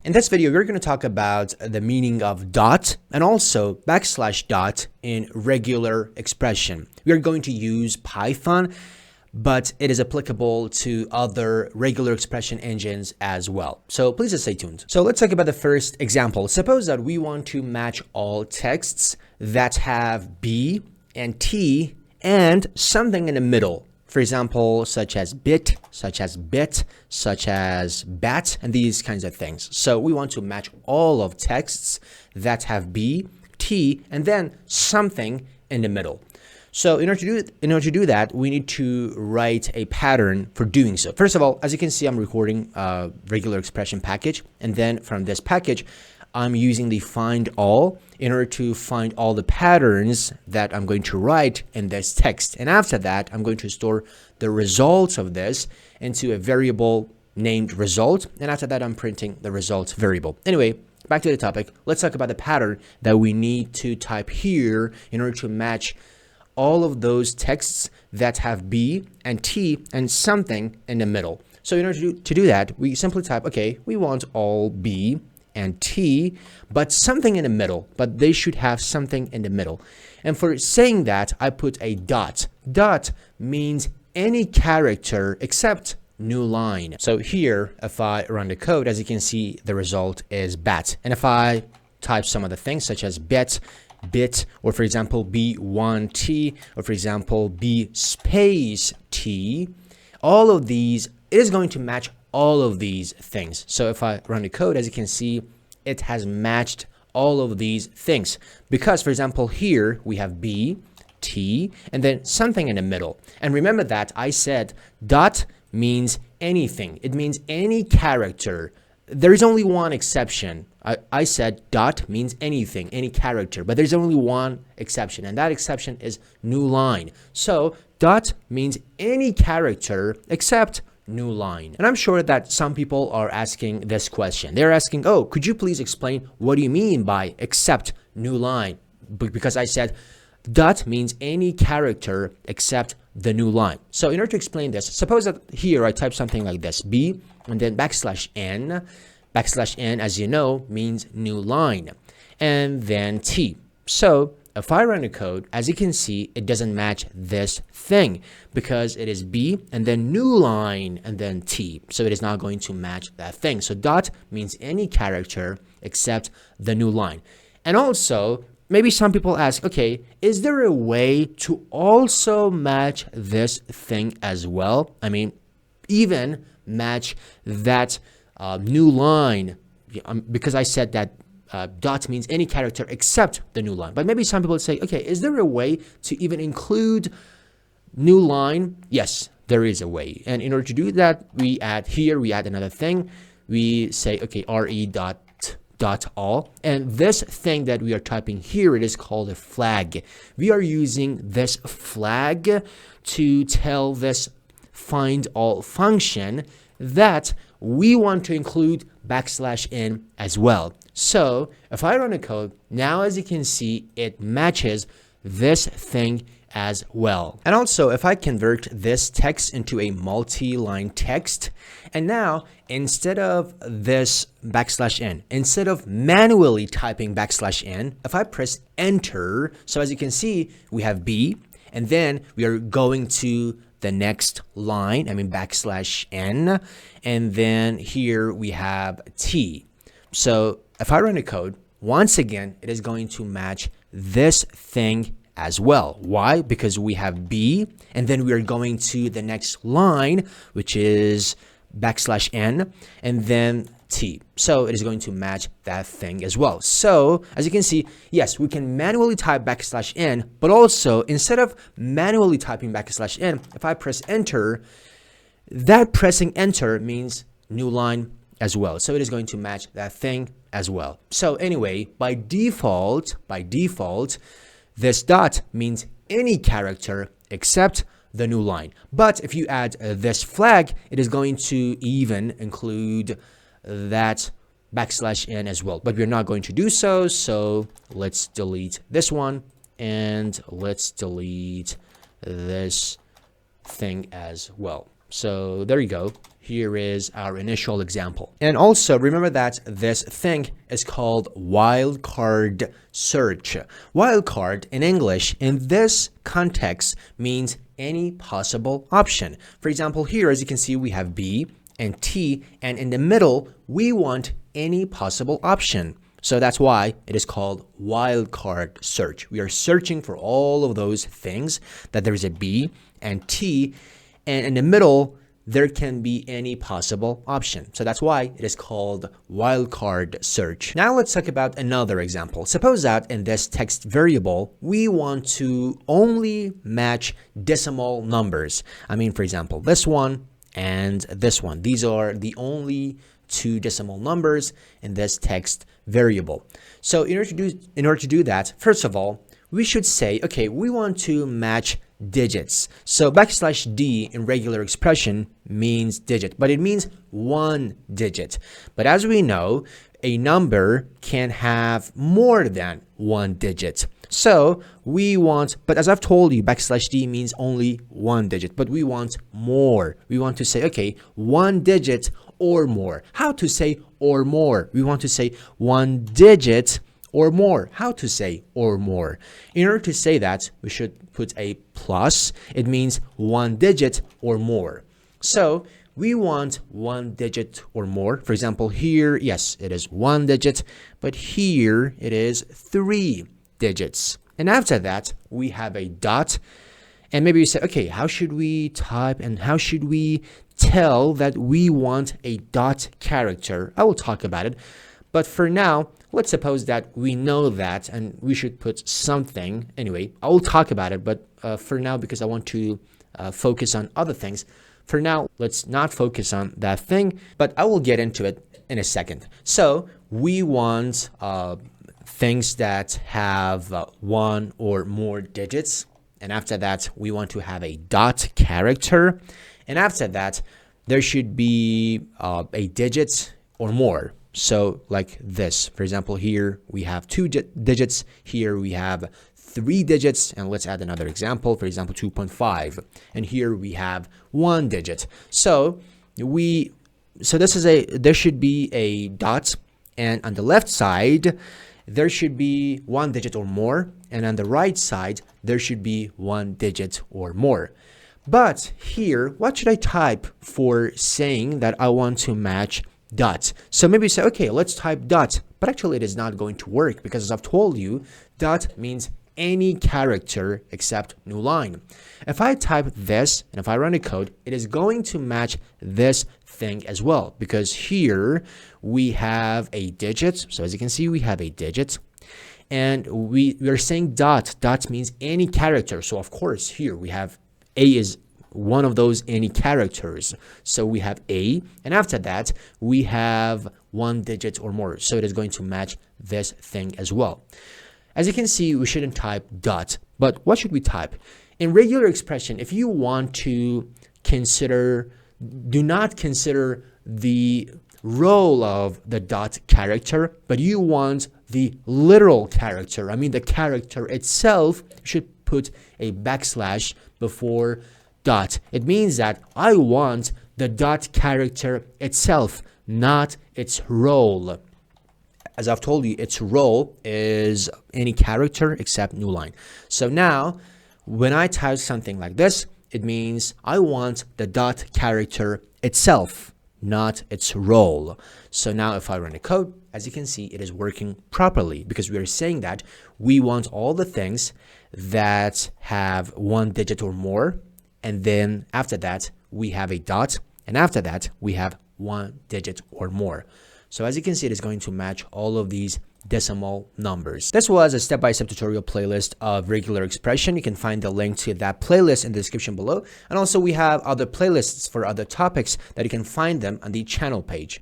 In this video, we're going to talk about the meaning of dot and also backslash dot in regular expression. We are going to use Python, but it is applicable to other regular expression engines as well. So please just stay tuned. So let's talk about the first example. Suppose that we want to match all texts that have B and T and something in the middle. For example, such as bit, such as bit, such as bat, and these kinds of things. So we want to match all of texts that have B, T, and then something in the middle. So in order to do that, we need to write a pattern for doing so. First of all, as you can see, I'm recording a regular expression package, and then from this package, I'm using the find all in order to find all the patterns that I'm going to write in this text. And after that, I'm going to store the results of this into a variable named result. And after that, I'm printing the results variable. Anyway, back to the topic. Let's talk about the pattern that we need to type here in order to match all of those texts that have B and T and something in the middle. So in order to do that, we simply type, okay, we want all B and T, but something in the middle, but they should have something in the middle. And for saying that, I put a dot. Dot means any character except Newline. So here, if I run the code, as you can see, the result is bat. And if I type some other things such as bit, or for example, B1T, or for example, B space T, all of these, it is going to match all of these things. So if I run the code, as you can see, it has matched all of these things. Because, for example, here we have B, T, and then something in the middle. And remember that I said dot means anything. It means any character. There is only one exception. I said dot means anything, any character, but there's only one exception, and that exception is Newline. So dot means any character except Newline. And I'm sure that some people are asking this question. They're asking, oh, could you please explain what do you mean by except Newline? Because I said dot means any character except the Newline. So in order to explain this, suppose that here I type something like this, B, and then backslash N. Backslash N, as you know, means Newline, and then T. So if I run the code, as you can see, it doesn't match this thing because it is B and then Newline and then T. So it is not going to match that thing. So dot means any character except the Newline. And also, maybe some people ask, okay, is there a way to also match this thing as well? I mean, even match that Newline, because I said that dot means any character except the Newline. But maybe some people would say, okay, is there a way to even include Newline? Yes, there is a way. And in order to do that, we add another thing. We say, okay, re.DOTALL. And this thing that we are typing here, it is called a flag. We are using this flag to tell this find all function that we want to include backslash N as well. So if I run a code, now as you can see, it matches this thing as well. And also, if I convert this text into a multi-line text, and now instead of this backslash N, instead of manually typing backslash N, if I press enter, so as you can see, we have B, and then we are going to the next line, I mean backslash N, and then here we have T. So if I run the code, once again, it is going to match this thing as well. Why? Because we have B, and then we are going to the next line, which is backslash N, and then T. So it is going to match that thing as well. So as you can see, yes, we can manually type backslash N, but also instead of manually typing backslash N, if I press enter, that pressing enter means Newline as well. So it is going to match that thing as well. So anyway, by default, this dot means any character except the Newline. But if you add this flag, it is going to even include that backslash N as well. But we're not going to do so. So let's delete this one and let's delete this thing as well. So there you go. here is our initial example. And also remember that this thing is called wildcard search. Wildcard in English in this context means any possible option. For example, here, as you can see, we have B and T, and in the middle, we want any possible option. So that's why it is called wildcard search. We are searching for all of those things that there is a B and T, and in the middle, there can be any possible option. So that's why it is called wildcard search. Now let's talk about another example. Suppose that in this text variable, we want to only match decimal numbers. I mean, for example, this one and this one. These are the only two decimal numbers in this text variable. So in order to do that, first of all, we should say, okay, we want to match digits. So \d in regular expression means digit, but it means one digit. But as we know, a number can have more than one digit. So we want, but as I've told you, \d means only one digit, but we want more. We want to say, okay, one digit or more. How to say or more? We want to say one digit or more. How to say or more? In order to say that, we should put a plus. It means one digit or more. So we want one digit or more. For example, here, yes, it is one digit, but here it is 3 digits. And after that, we have a dot. And maybe you say, okay, how should we type and how should we tell that we want a dot character? I will talk about it. But for now, let's suppose that we know that and we should put something. Anyway, I will talk about it, but for now, because I want to focus on other things, for now, let's not focus on that thing, but I will get into it in a second. So we want things that have one or more digits. And after that, we want to have a dot character. And after that, there should be a digit or more. So like this, for example, here we have 2 digits, here we have 3 digits, and let's add another example, for example, 2.5, and here we have 1 digit. So there should be a dot, and on the left side, there should be 1 digit or more, and on the right side, there should be 1 digit or more. But here, what should I type for saying that I want to match dot? So maybe you say, okay, let's type dot, but actually it is not going to work because as I've told you, dot means any character except Newline. If I type this and if I run a code, it is going to match this thing as well because here we have a digit. So as you can see, we have a digit and we are saying dot. Dot means any character. So of course here we have A is one of those any characters. So we have A, and after that, we have 1 digit or more. So it is going to match this thing as well. As you can see, we shouldn't type dot, but what should we type? In regular expression, if you want to consider, do not consider the role of the dot character, but you want the literal character. I mean, the character itself should put a backslash before dot. It means that I want the dot character itself, not its role. As I've told you, its role is any character except Newline. So now, when I type something like this, it means I want the dot character itself, not its role. So now if I run a code, as you can see, it is working properly because we are saying that we want all the things that have 1 digit or more. And then after that, we have a dot. And after that, we have 1 digit or more. So as you can see, it is going to match all of these decimal numbers. This was a step-by-step tutorial playlist of regular expression. You can find the link to that playlist in the description below. And also we have other playlists for other topics that you can find them on the channel page.